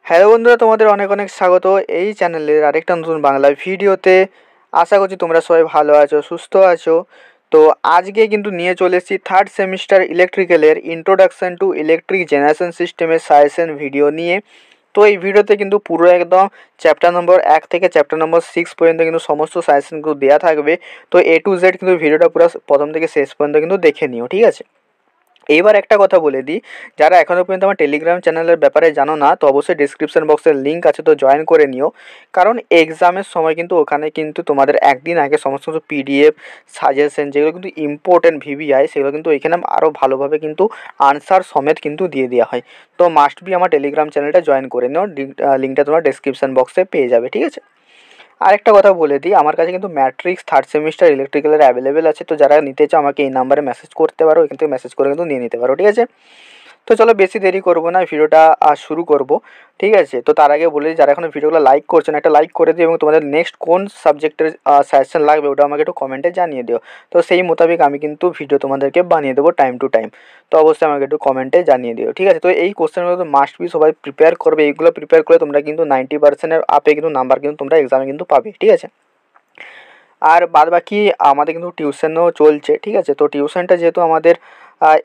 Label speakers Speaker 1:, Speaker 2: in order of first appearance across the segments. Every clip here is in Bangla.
Speaker 1: হ্যালো বন্ধুরা, তোমাদের অনেক অনেক স্বাগত এই চ্যানেলের আরেকটা নতুন বাংলা ভিডিওতে। আশা করছি তোমরা সবাই ভালো আছো, সুস্থ আছো। তো আজকে কিন্তু নিয়ে চলে এসেছি থার্ড সেমিস্টার ইলেকট্রিক্যালের ইন্ট্রোডাকশন টু ইলেকট্রিক জেনারেশন সিস্টেমের সাজেশন ভিডিও নিয়ে। তো এই ভিডিওতে কিন্তু পুরো একদম চ্যাপ্টার নম্বর 1 থেকে চ্যাপ্টার নম্বর 6 পর্যন্ত কিন্তু সমস্ত সাজেশনগুলো দেওয়া থাকবে। তো A to Z কিন্তু ভিডিওটা পুরো প্রথম থেকে শেষ পর্যন্ত কিন্তু দেখে নিও, ঠিক আছে। এইবার একটা কথা বলে দিই, যারা এখনও পর্যন্ত আমার টেলিগ্রাম চ্যানেলের ব্যাপারে জানো না, তো অবশ্যই ডিসক্রিপশন বক্সের লিঙ্ক আছে, তো জয়েন করে নিও। কারণ এক্সামের সময় কিন্তু ওখানে কিন্তু তোমাদের একদিন আগে সমস্ত কিছু পিডিএফ সাজেশন যেগুলো কিন্তু ইম্পর্টেন্ট ভিভিআই, সেগুলো কিন্তু এখানে আরও ভালোভাবে কিন্তু আনসার সমেত কিন্তু দিয়ে দেওয়া হয়। তো মাস্ট বি আমার টেলিগ্রাম চ্যানেলটা জয়েন করে নিও, লিঙ্কটা তোমরা ডিসক্রিপশন বক্সে পেয়ে যাবে, ঠিক আছে। আরেকটা কথা বলে দিই, আমার কাছে কিন্তু ম্যাট্রিক্স থার্ড সেমিস্টার ইলেকট্রিক্যালের অ্যাভেলেবেল আছে। তো যারা নিতে চাও আমাকে এই নাম্বারে মেসেজ করতে পারো, এখান থেকে মেসেজ করে কিন্তু নিয়ে নিতে পারো, ঠিক আছে। তো চলো বেশি দেরি করবো না, ভিডিওটা শুরু করব, ঠিক আছে। তো তার আগে বলে দিই, যারা এখন ভিডিওগুলো লাইক করছেন একটা লাইক করে দিও, এবং তোমাদের নেক্সট কোন সাবজেক্টের সাজেশন লাগবে ওটা আমাকে একটু কমেন্টে জানিয়ে দিও। তো সেই মোতাবেক আমি কিন্তু ভিডিও তোমাদেরকে বানিয়ে দেবো টাইম টু টাইম। তো অবশ্যই আমাকে একটু কমেন্টে জানিয়ে দিও, ঠিক আছে। তো এই কোশ্চেনগুলো তো মাস্ট বি সবাই প্রিপেয়ার করবে, এইগুলো প্রিপেয়ার করে তোমরা কিন্তু 90%-এর আপে কিন্তু নাম্বার কিন্তু তোমরা এক্সামে কিন্তু পাবে, ঠিক আছে। আর বাদ বাকি আমাদের কিন্তু টিউশনও চলছে, ঠিক আছে। তো টিউশনটা যেহেতু আমাদের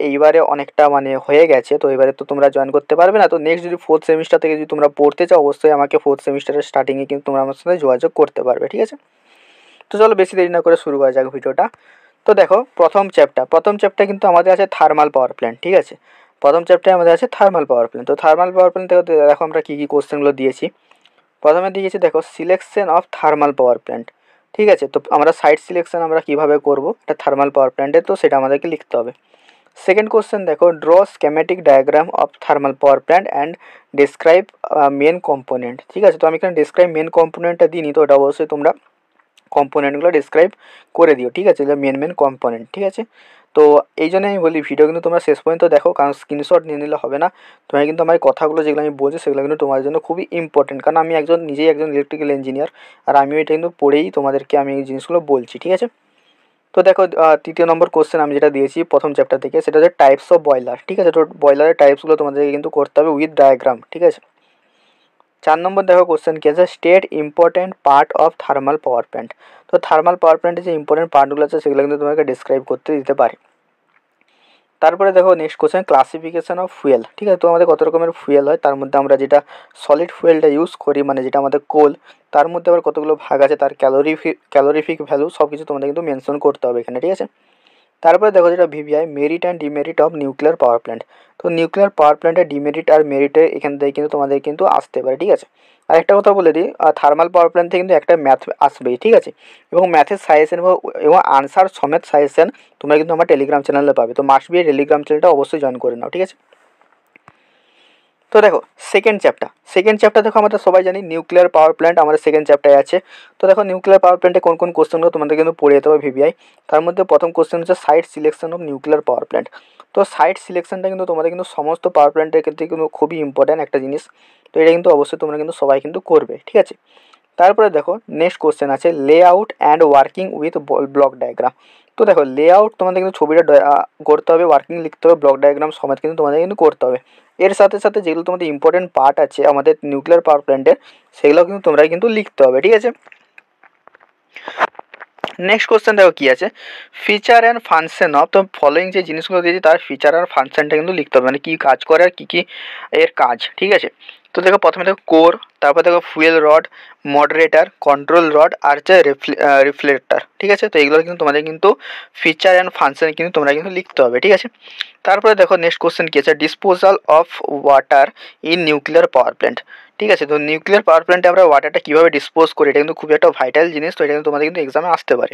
Speaker 1: এইবারে অনেকটা মানে হয়ে গেছে, তো এবারে তো তোমরা জয়েন করতে পারবে না। তো নেক্সট যদি ফোর্থ সেমিস্টার থেকে যদি তোমরা পড়তে চাও, অবশ্যই আমাকে ফোর্থ সেমিস্টারের স্টার্টিংয়ে কিন্তু তোমরা আমার সাথে যোগাযোগ করতে পারবে, ঠিক আছে। তো চলো বেশি দেরি না করে শুরু করা যাক ভিডিওটা। তো দেখো প্রথম চ্যাপ্টার কিন্তু আমাদের আছে থার্মাল পাওয়ার প্ল্যান্ট, ঠিক আছে। প্রথম চ্যাপ্টারে আমাদের আছে থার্মাল পাওয়ার প্ল্যান্ট। তো থার্মাল পাওয়ার প্ল্যান্ট থেকে দেখো আমরা কী কী কোশ্চেনগুলো দিয়েছি। প্রথমে দিয়েছি দেখো selection of thermal power plant, ঠিক আছে। তো আমরা সাইট সিলেকশন আমরা কীভাবে করব এটা থার্মাল পাওয়ার প্ল্যান্টে, তো সেটা আমাদেরকে লিখতে হবে। সেকেন্ড কোশ্চেন দেখো, draw schematic diagram of thermal power plant and describe main component, ঠিক আছে। তো আমি এখানে ডিসক্রাইব মেন কম্পোনেন্টটা দিইনি, তো ওটা অবশ্যই তোমরা কম্পোনেন্টগুলো ডিসক্রাইব করে দিও, ঠিক আছে। মেন কম্পোনেন্ট, ঠিক আছে। তো এই জন্য আমি বলি ভিডিও কিন্তু তোমরা শেষ পর্যন্ত দেখো, কারণ স্ক্রিনশট নিয়ে নিলে হবে না। তোমার কিন্তু আমার কথাগুলো যেগুলো আমি বলছি সেগুলো কিন্তু তোমার জন্য খুবই ইম্পর্টেন্ট, কারণ আমি নিজেই একজন ইলেকট্রিক্যাল ইঞ্জিনিয়ার, আর আমিও এটা কিন্তু পড়েই তোমাদেরকে আমি এই জিনিসগুলো বলছি, ঠিক আছে। তো দেখো তৃতীয় নম্বর কোশ্চেন আমি যেটা দিয়েছি প্রথম চ্যাপ্টার থেকে, সেটা হচ্ছে টাইপস অফ বয়লার, ঠিক আছে। তো বয়লারের টাইপসগুলো তোমাদেরকে কিন্তু করতে হবে উইথ ডায়াগ্রাম, ঠিক আছে। 4 নম্বর দেখো কোশ্চেন কি আছে, state important part of thermal power plant. তো থার্মাল পাওয়ার প্ল্যান্টের যে ইম্পর্টেন্ট পার্টগুলো আছে সেগুলো কিন্তু তোমাকে ডিসক্রাইব করতে দিতে পারে। তারপরে দেখো next question classification of fuel, ঠিক আছে। তো আমাদের কত রকমের ফুয়েল হয়, তার মধ্যে আমরা যেটা সলিড ফুয়েলটা ইউজ করি, মানে যেটা আমাদের কোল, তার মধ্যে আবার কতগুলো ভাগ আছে, তার ক্যালোরিফিক ভ্যালু সব কিছু তোমাদের কিন্তু মেনশন করতে হবে এখানে, ঠিক আছে। তারপরে দেখো যেটা VVI merit and demerit of nuclear power plant. তো নিউক্লিয়ার পাওয়ার প্ল্যান্টের ডিমেরিট আর মেরিটের এখান থেকে কিন্তু তোমাদের কিন্তু আসতে পারে, ঠিক আছে। আর একটা কথা বলে দিই, থার্মাল পাওয়ার প্ল্যান্ট থেকে কিন্তু একটা ম্যাথ আসবেই, ঠিক আছে। এবং ম্যাথের সাজেশন এবং আনসার সমেত সাজেশন তোমরা কিন্তু আমার টেলিগ্রাম চ্যানেলে পাবে। তো মাস্ট বি টেলিগ্রাম চ্যানেলটা অবশ্যই জয়েন করে নাও, ঠিক আছে। তো দেখো সেকেন্ড চ্যাপ্টার দেখো, আমরা সবাই জানি নিউক্লিয়ার পাওয়ার প্ল্যান্ট আমাদের সেকেন্ড চ্যাপ্টারে আছে। তো দেখো নিউক্লিয়ার পাওয়ার প্ল্যান্টে কোন কোন কোশ্চেনগুলো তোমাদের কিন্তু পড়ে যেতে হবে ভিভিআই। তার মধ্যে প্রথম কোশ্চেন হচ্ছে site selection of nuclear power plant. তো সাইট সিলেকশনটা কিন্তু তোমাদের কিন্তু সমস্ত পাওয়ার প্ল্যান্টের ক্ষেত্রে কিন্তু খুবই ইম্পর্ট্যান্ট একটা জিনিস। তো এটা কিন্তু অবশ্যই তোমরা কিন্তু সবাই কিন্তু করবে, ঠিক আছে। তারপরে দেখো নেক্সট কোশ্চেন আছে layout and working with block diagram. তো দেখো লেআউট তোমাদের কিন্তু ছবিটা করতে হবে, ওয়ার্কিং লিখতে হবে, ব্লক ডায়াগ্রাম সমেত কিন্তু তোমাদের কিন্তু করতে হবে। এর সাথে সাথে যেগুলো তোমাদের ইম্পর্টেন্ট পার্ট আছে আমাদের নিউক্লিয়ার পাওয়ার প্ল্যান্টের, সেগুলো কিন্তু তোমরা কিন্তু লিখতে হবে, ঠিক আছে। নেক্সট কোশ্চেন দেখো কী আছে, ফিচার অ্যান্ড ফাংশন অফ, তো ফলোয়িং যে জিনিসগুলো দিয়েছি তার ফিচার আর ফাংশনটা কিন্তু লিখতে হবে, মানে কী কাজ করে আর কী কী এর কাজ, ঠিক আছে। তো দেখো প্রথমে দেখো কোর, তারপর দেখো fuel rod, moderator, control rod, আর হচ্ছে রিফ্লেক্টার, ঠিক আছে। তো এগুলো কিন্তু তোমাদের কিন্তু ফিচার অ্যান্ড ফাংশন কিন্তু তোমরা কিন্তু লিখতে হবে, ঠিক আছে। তারপরে দেখো নেক্সট কোশ্চেন কী আছে, disposal of water in nuclear power plant, ঠিক আছে। তো নিউক্লিয়ার পাওয়ার প্ল্যান্টে আমরা ওয়াটারটা কীভাবে ডিসপোজ করি, এটা কিন্তু খুবই একটা ভাইটাল জিনিস, তো এটা কিন্তু তোমাদের কিন্তু এক্সামে আসতে পারে।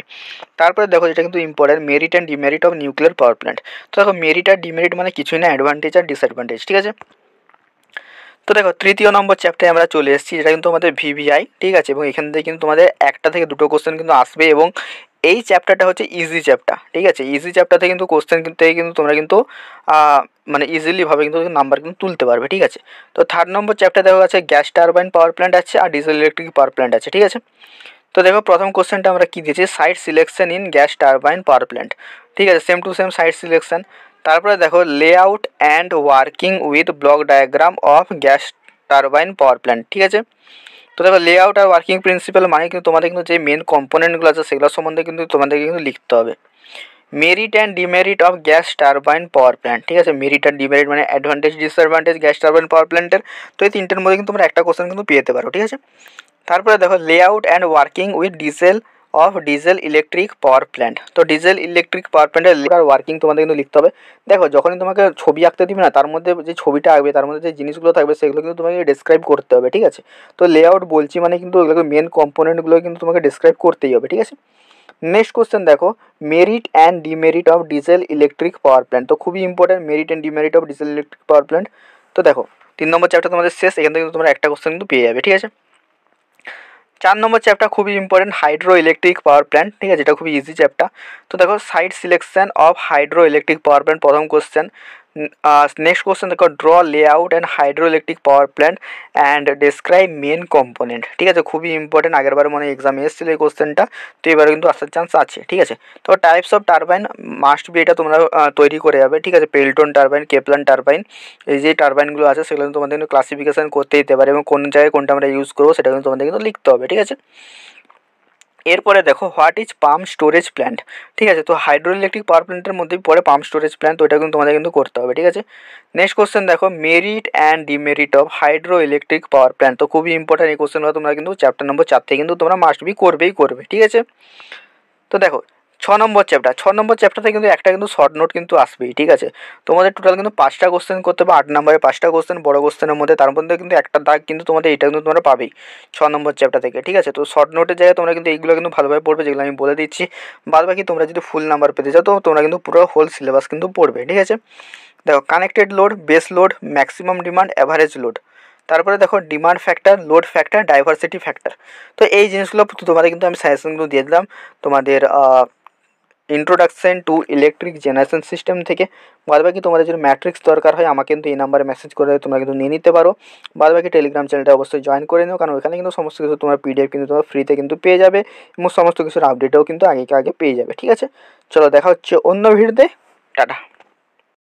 Speaker 1: তারপরে দেখো যেটা কিন্তু important merit and demerit of nuclear power plant. তো দেখো মেরিট আর ডিমেরিট মানে কিছুই না, অ্যাডভান্টেজ আর ডিসঅ্যাডভান্টেজ, ঠিক আছে। তো দেখো তৃতীয় নম্বর চ্যাপ্টারে আমরা চলে এসেছি, যেটা কিন্তু আমাদের ভিভিআই, ঠিক আছে। এবং এখান থেকে কিন্তু তোমাদের একটা থেকে দুটো কোশ্চেন কিন্তু আসবে, এবং এই চ্যাপ্টারটা হচ্ছে ইজি চ্যাপ্টার, ঠিক আছে। ইজি চ্যাপ্টার থেকে কিন্তু কোশ্চেন থেকে কিন্তু তোমরা কিন্তু মানে ইজিলিভাবে কিন্তু নাম্বার কিন্তু তুলতে পারবে, ঠিক আছে। তো থার্ড নম্বর চ্যাপ্টার দেখো আছে গ্যাস টারবাইন পাওয়ার প্ল্যান্ট আছে আর ডিজেল ইলেকট্রিক পাওয়ার প্ল্যান্ট আছে, ঠিক আছে। তো দেখো প্রথম কোশ্চেনটা আমরা কী দিয়েছি, site selection in gas turbine power plant, ঠিক আছে, same to same site selection. তারপরে দেখো layout and working with block diagram of gas turbine power plant, ঠিক আছে। তো দেখো লেআউট আর ওয়ার্কিং প্রিন্সিপাল মানে কিন্তু তোমাদের কিন্তু যে মেন কম্পোনেন্টগুলো আছে সেগুলো সম্বন্ধে কিন্তু তোমাদেরকে কিন্তু লিখতে হবে। Merit and demerit of gas turbine power plant, ঠিক আছে। মেরিট অ্যান্ড ডিমেরিট মানে অ্যাডভান্টেজ ডিসঅ্যাডভান্টেজ গ্যাস টারবাইন পাওয়ার প্ল্যান্টের। তো এই তিনটের মধ্যে কিন্তু তোমরা একটা কোশ্চেন কিন্তু পেয়ে যেতে পারো, ঠিক আছে। তারপরে দেখো layout and working with diesel electric power plant. তো ডিজেল ইলেকট্রিক পাওয়ার প্ল্যান্টের আর ওয়ার্কিং তোমাদের কিন্তু লিখতে হবে। দেখো যখনই তোমাকে ছবি আঁকতে দিবে না, তার মধ্যে যে ছবিটা আঁকবে তার মধ্যে যে জিনিসগুলো থাকবে সেগুলো কিন্তু তোমাকে ডিসক্রাইব করতে হবে, ঠিক আছে। তো লেআউট বলছি মানে কিন্তু ওগুলোকে মেন কম্পোনেন্টগুলো কিন্তু তোমাকে ডিসক্রাইব করতেই হবে, ঠিক আছে। নেক্সট কোশ্চেন দেখো merit and demerit of diesel electric power plant. তো খুবই important merit and demerit of diesel electric power plant. তো দেখো 3 নম্বর চ্যাপ্টার তোমাদের শেষ, এখান থেকে কিন্তু তোমরা একটা কোশ্চেন কিন্তু পেয়ে যাবে, ঠিক আছে। 4 নম্বর চ্যাপ্টার খুবই important hydro electric power plant, ঠিক আছে, এটা খুবই ইজি চ্যাপ্টার। তো দেখো site selection of hydro electric power plant প্রথম কোশ্চেন। নেক্সট কোশ্চেন দেখো draw layout and hydro electric power plant and describe main component, ঠিক আছে, খুবই ইম্পর্টেন্ট। আগেরবার মনে এক্সামে এসেছিল এই কোশ্চেনটা, তো এবারে কিন্তু আসার চান্স আছে, ঠিক আছে। তো types of turbine must be, এটা তোমরা তৈরি করে যাবে, ঠিক আছে। পেল্টন টারবাইন, কেপলান টারবাইন, এই যে টারবাইনগুলো আছে সেগুলো কিন্তু তোমাদের কিন্তু ক্লাসিফিকেশন করতে দিতে পারে এবং কোন জায়গায় কোনটা আমরা ইউজ করবো সেটা কিন্তু তোমাদের কিন্তু লিখতে হবে, ঠিক আছে। এরপরে দেখো what is pump storage plant, ঠিক আছে। তো হাইড্রো ইলেকট্রিক পাওয়ার প্ল্যান্টের মধ্যেই পড়ে পাম্প স্টোরেজ প্ল্যান্ট, তো এটা কিন্তু তোমাদের কিন্তু করতে হবে, ঠিক আছে। নেক্সট কোশ্চেন দেখো merit and demerit of hydro electric power plant. তো খুবই ইম্পর্টেন্ট এই কোশ্চেনগুলো তোমরা কিন্তু চ্যাপ্টার নম্বর 4 থেকে কিন্তু তোমরা মাস্ট বি করবেই করবে, ঠিক আছে। তো দেখো 6 নম্বর চ্যাপ্টার থেকে কিন্তু একটা কিন্তু শর্ট নোট কিন্তু আসবেই, ঠিক আছে। তোমাদের টোটাল কিন্তু 5টা কোশ্চেন করতে হবে, 8 নম্বরে 5টা কোশ্চেন বড় কোশ্চেনের মধ্যে, তার মধ্যে কিন্তু একটা দাগ কিন্তু তোমাদের এটা কিন্তু তোমরা পাবেই 6 নম্বর চ্যাপ্টার থেকে, ঠিক আছে। তো শর্ট নোটের জায়গায় তোমরা কিন্তু এইগুলো কিন্তু ভালোভাবে পড়বে, যেগুলো আমি বলে দিচ্ছি। বাদ বাকি তোমরা যদি ফুল নাম্বার পেতে চাও তো তোমরা কিন্তু পুরো হোল সিলেবাস কিন্তু পড়বে, ঠিক আছে। দেখো connected load, base load, maximum demand, average load. তারপরে দেখো demand factor, load factor, diversity factor. তো এই জিনিসগুলো তোমাদের কিন্তু আমি সাজেশনগুলো দিয়ে দিলাম তোমাদের introduction to electric generation system থেকে। বাদ বাকি তোমাদের যদি ম্যাট্রিক্স দরকার হয় আমাকে কিন্তু এই নাম্বারে মেসেজ করে তোমরা কিন্তু নিয়ে নিতে পারো। বাদ বাকি টেলিগ্রাম চ্যানেলটা অবশ্যই জয়েন করে নিও, কারণ ওখানে কিন্তু সমস্ত কিছু তোমার পিডিএফ কিন্তু তোমার ফ্রিতে কিন্তু পেয়ে যাবে এবং সমস্ত কিছুর আপডেটও কিন্তু আগে পেয়ে যাবে, ঠিক আছে। চলো দেখা হচ্ছে অন্য ভিডিওতে, টাটা।